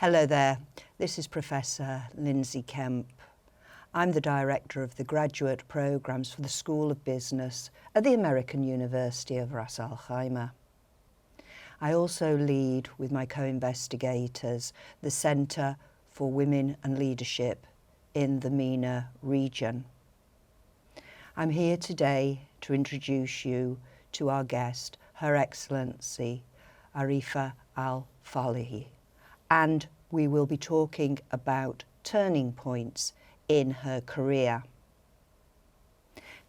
Hello there, this is Professor Linzi Kemp. I'm the Director of the Graduate Programmes for the School of Business at the American University of Ras Al Khaimah. I also lead, with my co-investigators, the Centre for Women and Leadership in the MENA region. I'm here today to introduce you to our guest, Her Excellency Aarefa Al Falahi, and we will be talking about turning points in her career.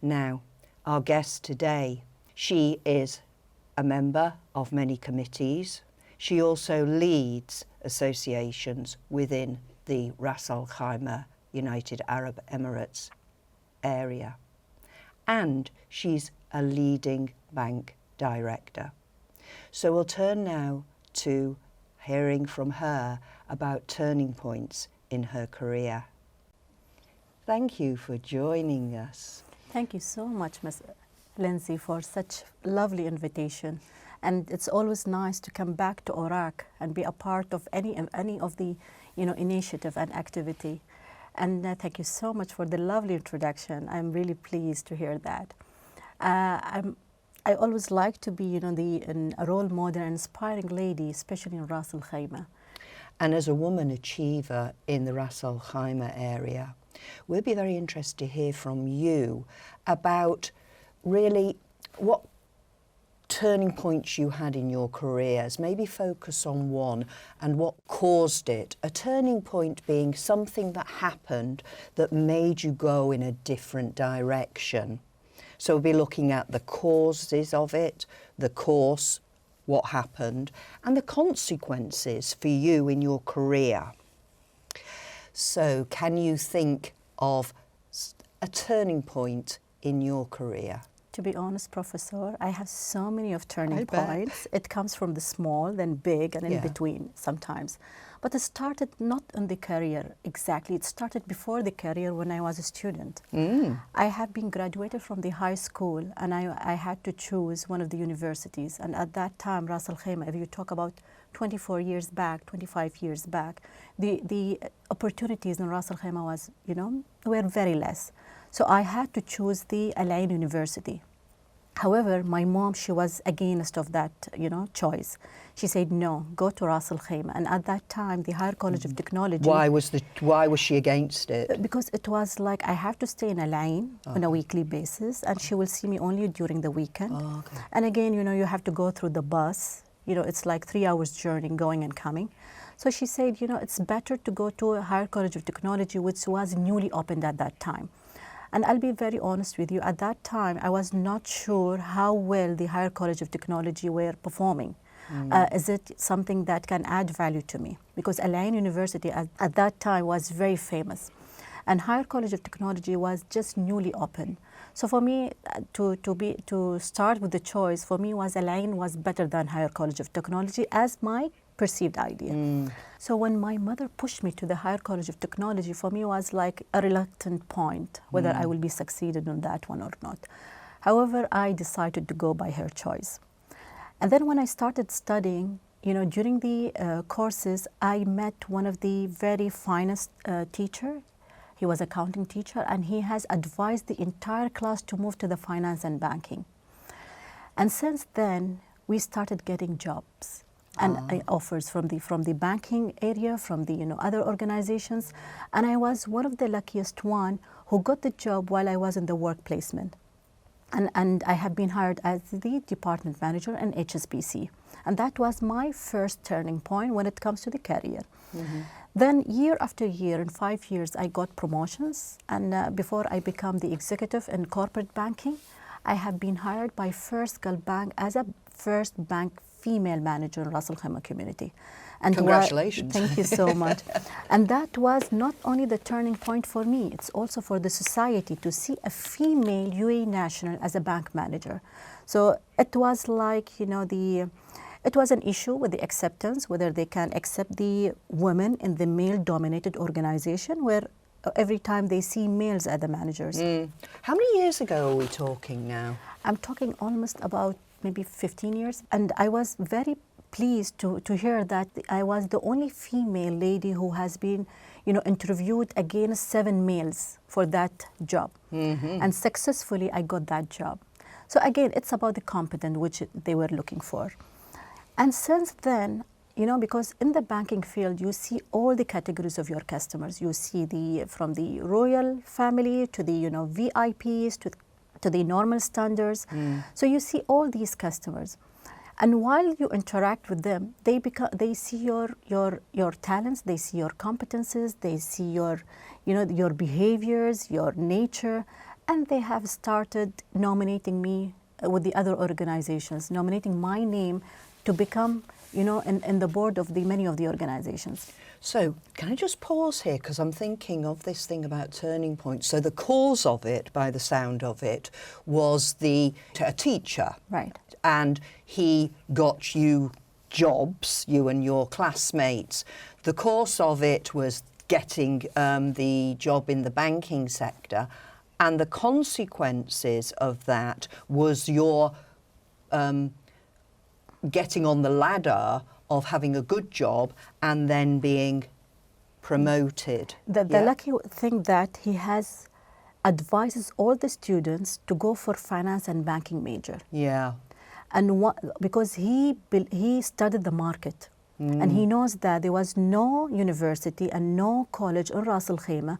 Now, our guest today, she is a member of many committees. She also leads associations within the Ras Al Khaimah, United Arab Emirates area. And she's a leading bank director. So we'll turn now to hearing from her about turning points in her career. Thank you for joining us. Thank you so much, Ms. Linzi, for such lovely invitation. And it's always nice to come back to AURAK and be a part of any of the initiative and activity. And thank you so much for the lovely introduction. I'm really pleased to hear that. I always like to be a role model and inspiring lady, especially in Ras Al Khaimah. And as a woman achiever in the Ras Al Khaimah area, we'll be very interested to hear from you about really what turning points you had in your careers. Maybe focus on one and what caused it. A turning point being something that happened that made you go in a different direction. So we'll be looking at the causes of it, the course, what happened, and the consequences for you in your career. So can you think of a turning point in your career? To be honest, Professor, I have so many of turning points. It comes from the small, then big, and in between sometimes. But it started not in the career exactly. It started before the career when I was a student. I have been graduated from the high school, and I had to choose one of the universities. And at that time, Ras Al Khaimah, if you talk about 24 years back, 25 years back, the opportunities in Ras Al Khaimah was, were very less. So I had to choose the Al Ain University. However, my mom, she was against of that, choice. She said, no, go to Ras Al Khaimah. And at that time, the Higher College of Technology. Why was she against it? Because it was like I have to stay in Al Ain on a weekly basis, and she will see me only during the weekend. And again, you have to go through the bus. It's like 3 hours journey going and coming. So she said, it's better to go to a Higher College of Technology, which was newly opened at that time. And I'll be very honest with you, at that time, I was not sure how well the Higher College of Technology were performing. Is it something that can add value to me? Because Al Ain University at that time was very famous. And Higher College of Technology was just newly opened. So for me, to start with the choice, for me was Al Ain was better than Higher College of Technology as my perceived idea. So when my mother pushed me to the Higher College of Technology, for me was like a reluctant point, whether I will be succeeded on that one or not. However, I decided to go by her choice. And then when I started studying, during the courses, I met one of the very finest teacher. He was an accounting teacher, and he has advised the entire class to move to the finance and banking. And since then, we started getting jobs and offers from the banking area, from the other organizations, and I was one of the luckiest one who got the job while I was in the work placement. And I have been hired as the department manager in HSBC. And that was my first turning point when it comes to the career. Then year after year, in 5 years, I got promotions. And before I become the executive in corporate banking, I have been hired by First Gulf Bank as a first bank female manager in Ras Al Khaimah community. And congratulations. Thank you so much. And that was not only the turning point for me, it's also for the society to see a female UAE national as a bank manager. So it was like, it was an issue with the acceptance, whether they can accept the women in the male-dominated organization where every time they see males as the managers. How many years ago are we talking now? I'm talking almost about maybe 15 years. And I was very pleased to hear that I was the only female lady who has been, interviewed against 7 males for that job. And successfully I got that job. So again, it's about the competence which they were looking for. And since then, because in the banking field, you see all the categories of your customers. You see from the royal family to the, VIPs to the normal standards. So you see all these customers. And while you interact with them, they see your talents, they see your competences, they see your behaviors, your nature, and they have started nominating me with the other organizations, nominating my name to become, in the board of many of the organizations. So can I just pause here, because I'm thinking of this thing about turning point. So the cause of it, by the sound of it, was a teacher. Right. And he got you jobs, you and your classmates. The course of it was getting the job in the banking sector, and the consequences of that was your getting on the ladder of having a good job and then being promoted. The lucky thing that he advises all the students to go for finance and banking major. Yeah. And because he studied the market, and he knows that there was no university and no college in Ras Al Khaimah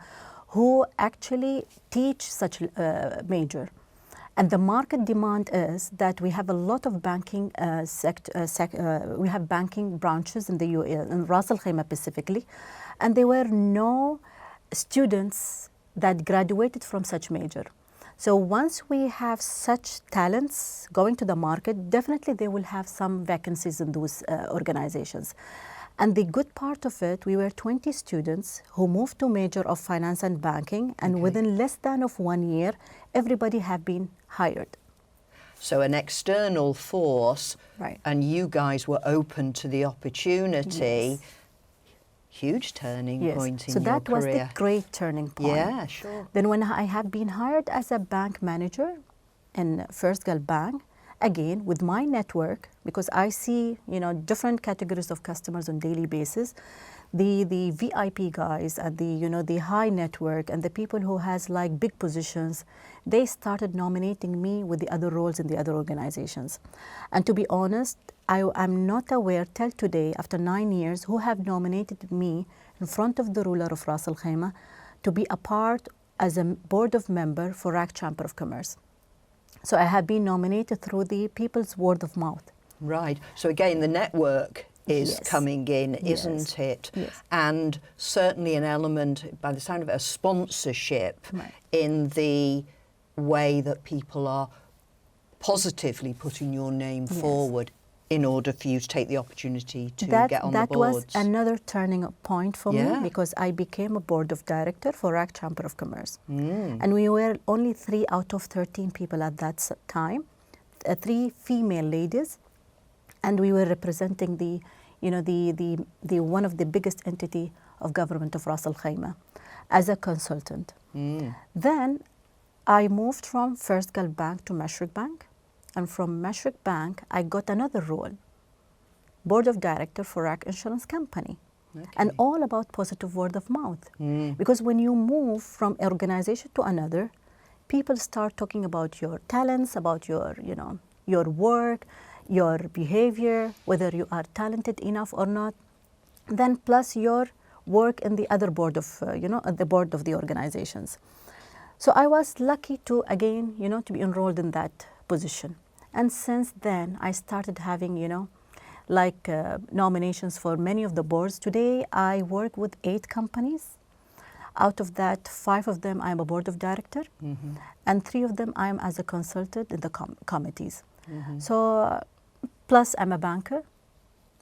who actually teach such a major. And the market demand is that we have a lot of banking we have banking branches in the UAE, in Ras Al Khaimah specifically, and there were no students that graduated from such major. So once we have such talents going to the market, definitely they will have some vacancies in those organizations. And the good part of it, we were 20 students who moved to major of finance and banking, and within less than of 1 year, everybody have been hired. So an external force, right. And you guys were open to the opportunity. Yes. Huge turning point in so your that career. Was the great turning point. Yeah, sure. Then when I have been hired as a bank manager in First Gulf Bank, again with my network, because I see different categories of customers on daily basis, the VIP guys and the high network and the people who has like big positions, they started nominating me with the other roles in the other organizations. And to be honest, I'm not aware till today, after 9 years, who have nominated me in front of the ruler of Ras Al Khaimah to be a part as a board of member for AURAK Chamber of Commerce. So I have been nominated through the people's word of mouth. Right. So again, the network is coming in, isn't it? Yes. And certainly an element, by the sound of it, a sponsorship in the way that people are positively putting your name forward in order for you to take the opportunity to get on the boards. That was another turning point for me, because I became a board of director for AURAK Chamber of Commerce. And we were only 3 out of 13 people at that time, 3 female ladies, and we were representing the one of the biggest entity of government of Ras Al Khaimah as a consultant. Then I moved from First Gulf Bank to Mashriq Bank, and from Mashriq Bank I got another role, board of director for AURAK Insurance Company, and all about positive word of mouth. Because when you move from an organization to another, people start talking about your talents, about your your work, your behavior, whether you are talented enough or not, then plus your work in the other board of, at the board of the organizations. So I was lucky to, again, to be enrolled in that position. And since then, I started having, nominations for many of the boards. Today, I work with 8 companies. Out of that, 5 of them, I'm a board of director, and 3 of them, I'm as a consultant in the committees. So, plus I'm a banker,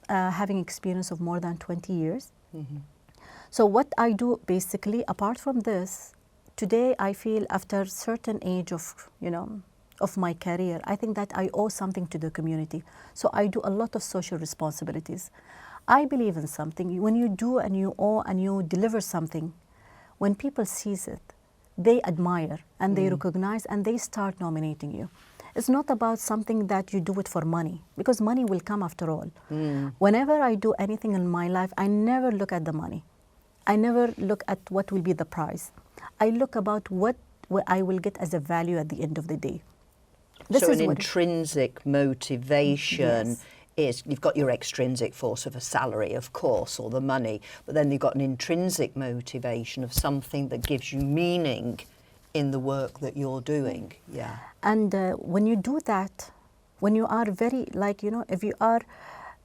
having experience of more than 20 years. So what I do basically, apart from this, today I feel after a certain age of, of my career, I think that I owe something to the community. So I do a lot of social responsibilities. I believe in something. When you do and you owe and you deliver something, when people sees it, they admire and they recognize and they start nominating you. It's not about something that you do it for money, because money will come after all. Whenever I do anything in my life, I never look at the money. I never look at what will be the price. I look about what I will get as a value at the end of the day. This so is an what intrinsic motivation Yes. is, you've got your extrinsic force of a salary, of course, or the money, but then you've got an intrinsic motivation of something that gives you meaning in the work that you're doing. Yeah. And when you do that, when you are very, like, you know, if you are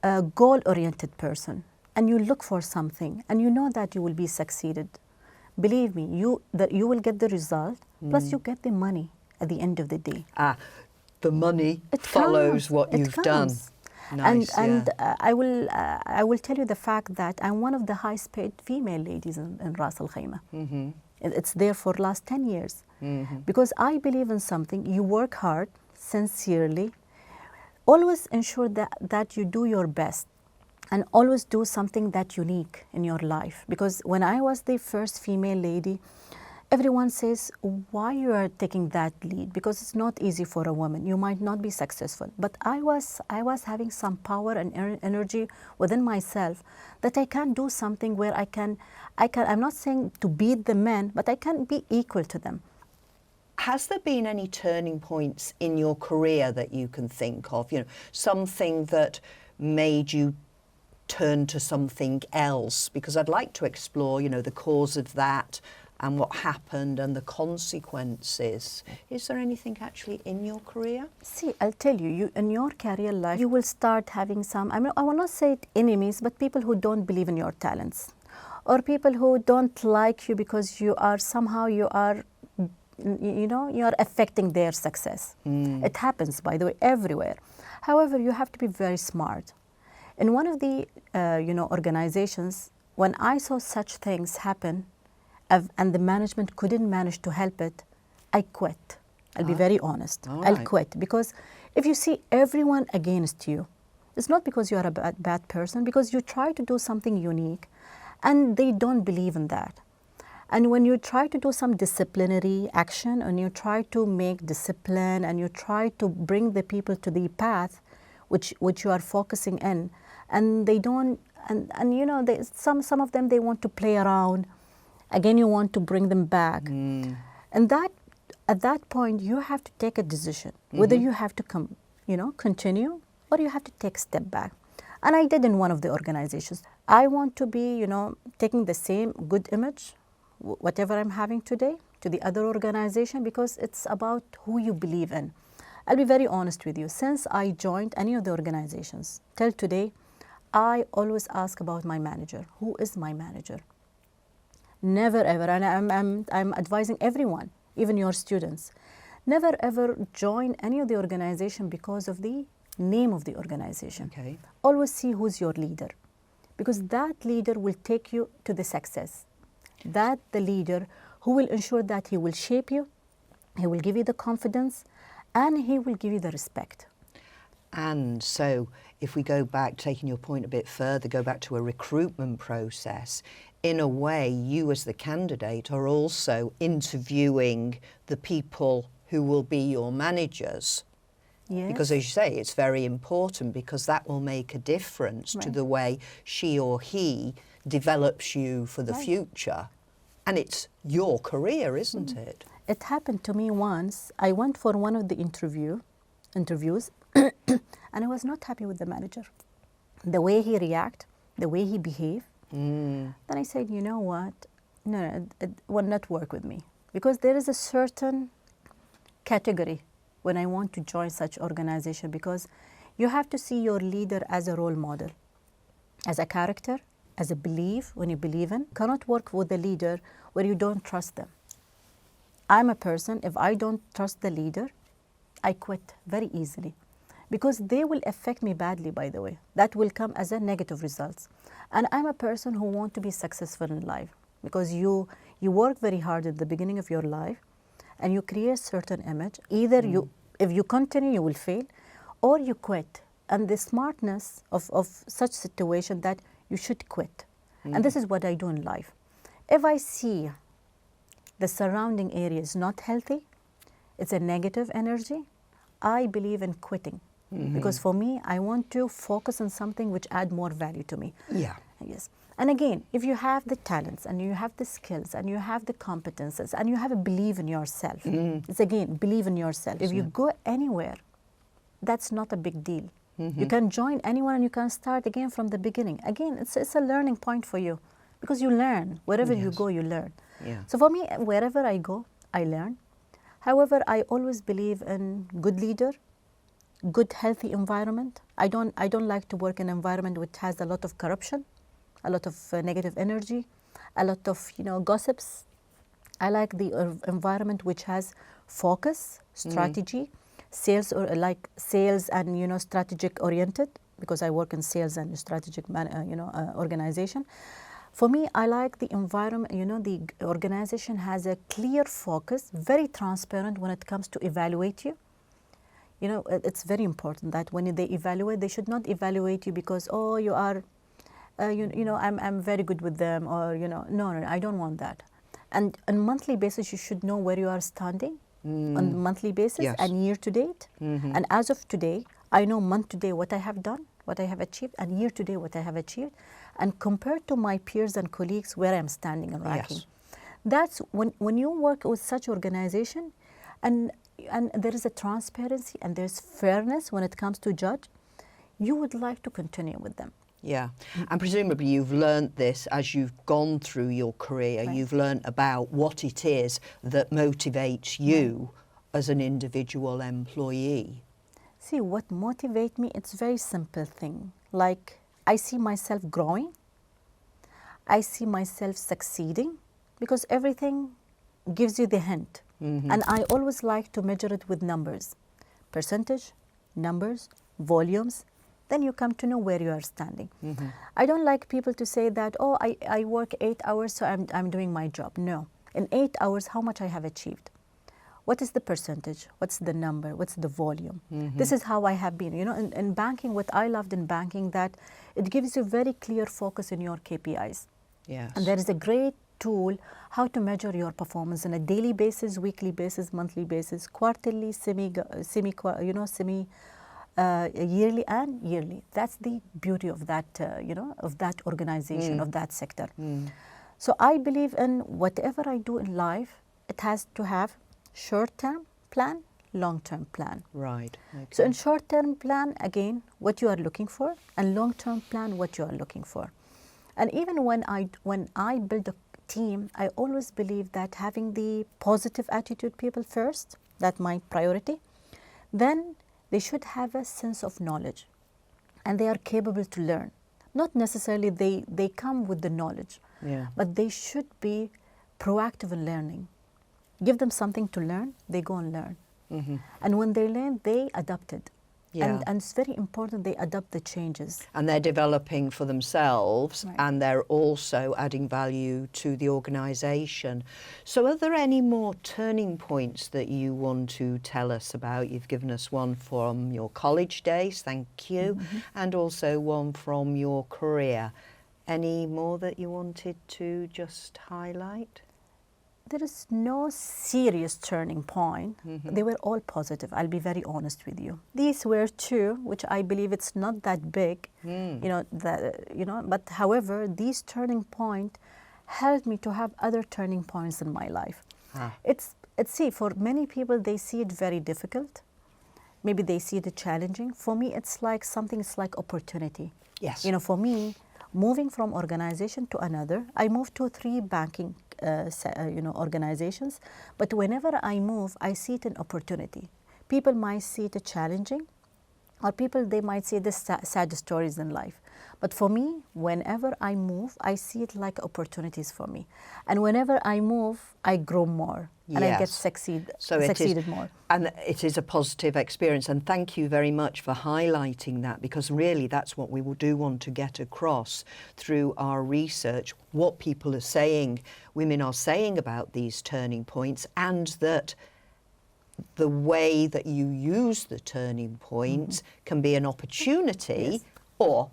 a goal-oriented person and you look for something and you know that you will be succeeded, believe me, you will get the result, plus you get the money at the end of the day. The money It follows comes. what It you've comes. done. Nice, And yeah. I will tell you the fact that I'm one of the highest paid female ladies in Ras Al Khaimah. It's there for last 10 years. Because I believe in something, you work hard, sincerely, always ensure that you do your best, and always do something that's unique in your life. Because when I was the first female lady, everyone says, why you are taking that lead? Because it's not easy for a woman. You might not be successful. But I was having some power and energy within myself that I can do something where I'm not saying to beat the men, but I can be equal to them. Has there been any turning points in your career that you can think of? You know, something that made you turn to something else? Because I'd like to explore, you know, the cause of that and what happened and the consequences. Is there anything actually in your career? See, I'll tell you, in your career life, you will start having some, I will not say it enemies, but people who don't believe in your talents, or people who don't like you because you are somehow, you are affecting their success. It happens, by the way, everywhere. However, you have to be very smart. In one of the organizations, when I saw such things happen, and the management couldn't manage to help it, I quit. I'll be very honest. I'll quit, because if you see everyone against you, it's not because you are a bad person, because you try to do something unique and they don't believe in that. And when you try to do some disciplinary action and you try to make discipline and you try to bring the people to the path which you are focusing in, and they don't, some of them, they want to play around. Again, you want to bring them back. And at that point, you have to take a decision, whether you have to continue, or you have to take a step back. And I did in one of the organizations. I want to be, taking the same good image, whatever I'm having today, to the other organization, because it's about who you believe in. I'll be very honest with you. Since I joined any of the organizations till today, I always ask about my manager. Who is my manager? Never ever, and I'm advising everyone, even your students, never ever join any of the organization because of the name of the organization. Okay. Always see who's your leader, because that leader will take you to the success. That the leader who will ensure that he will shape you, he will give you the confidence, and he will give you the respect. And so if we go back, taking your point a bit further, go back to a recruitment process, in a way, you as the candidate are also interviewing the people who will be your managers. Yes. Because as you say, it's very important, because that will make a difference to the way she or he develops you for the future. And it's your career, isn't it? It happened to me once. I went for one of the interviews and I was not happy with the manager. The way he reacted, the way he behaved. Then I said, you know what? No, it will not work with me. Because there is a certain category when I want to join such organization, because you have to see your leader as a role model, as a character, as a belief, when you believe in. You cannot work with a leader where you don't trust them. I'm a person, if I don't trust the leader, I quit very easily, because they will affect me badly, by the way. That will come as a negative results. And I'm a person who wants to be successful in life, because you work very hard at the beginning of your life and you create a certain image. Either if you continue, you will fail, or you quit. And the smartness of such situation that you should quit. And this is what I do in life. If I see the surrounding area is not healthy, it's a negative energy, I believe in quitting. Because for me, I want to focus on something which add more value to me. Yeah. Yes. And again, if you have the talents and you have the skills and you have the competences and you have a belief in yourself, it's again, believe in yourself. If you go anywhere, that's not a big deal. You can join anyone and you can start again from the beginning. Again, it's a learning point for you because you learn. Wherever you go, you learn. Yeah. So for me, wherever I go, I learn. However, I always believe in good leader, good healthy environment. I don't like to work in an environment which has a lot of corruption, a lot of negative energy, a lot of gossips. I like the environment which has focus, strategy, sales, or like sales and strategic oriented, because I work in sales and strategic organization. For me, I like the environment, the organization has a clear focus, very transparent when it comes to evaluate you. It's very important that when they evaluate, they should not evaluate you because, oh, you are, I'm very good with them, or, no, I don't want that. And on a monthly basis, you should know where you are standing on a monthly basis and year to date. And as of today, I know month to day what I have done, what I have achieved, and year to date what I have achieved. And compared to my peers and colleagues, where I'm standing and ranking. That's when you work with such organization, and there is a transparency and there's fairness when it comes to judge, you would like to continue with them. Yeah, and presumably you've learnt this as you've gone through your career. You've learnt about what it is that motivates you as an individual employee. See, what motivates me, it's a very simple thing. Like, I see myself growing. I see myself succeeding, because everything gives you the hint. And I always like to measure it with numbers. Percentage, numbers, volumes. Then you come to know where you are standing. I don't like people to say that, oh, I work 8 hours, so I'm doing my job. No. In 8 hours, how much I have achieved? What is the percentage? What's the number? What's the volume? This is how I have been. In banking, what I loved in banking, that it gives you very clear focus in your KPIs. Yes. And there is a great tool how to measure your performance on a daily basis, weekly basis, monthly basis, quarterly, yearly and yearly. That's the beauty of that, of that organization, of that sector. So I believe in whatever I do in life, it has to have short-term plan, long-term plan. Right. Okay. So in short-term plan, again, what you are looking for, and long-term plan, what you are looking for. And even when I build a team, I always believe that having the positive attitude people first, that's my priority. Then they should have a sense of knowledge, and they are capable to learn. Not necessarily they come with the knowledge, but they should be proactive in learning. Give them something to learn, they go and learn. And when they learn, they adapt it. And it's very important they adapt the changes. And they're developing for themselves, and they're also adding value to the organisation. So are there any more turning points that you want to tell us about? You've given us one from your college days, thank you, and also one from your career. Any more that you wanted to just highlight? There is no serious turning point. They were all positive. I'll be very honest with you. These were two, which I believe it's not that big, but however, these turning point helped me to have other turning points in my life. See, for many people, they see it very difficult. Maybe they see it challenging. For me, it's like something, it's like opportunity. Yes. For me, moving from organization to another, I moved to 3 banking organizations, but whenever I move, I see it an opportunity. People might see it challenging, or people, they might see the sad stories in life. But for me, whenever I move, I see it like opportunities for me. And whenever I move, I grow more, and I get succeeded more. And it is a positive experience, and thank you very much for highlighting that, because really that's what we do want to get across through our research, what people are saying, women are saying about these turning points, and that the way that you use the turning points can be an opportunity or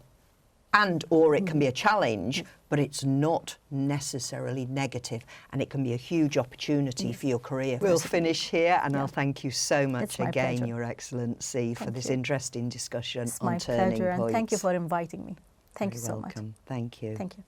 or it can be a challenge, but it's not necessarily negative, and it can be a huge opportunity for your career. We'll finish here, and I'll thank you so much again, pleasure. Your Excellency, for this interesting discussion it's on my turning pleasure, points. and thank you for inviting me. Thank you so much. Welcome. Thank you. Thank you.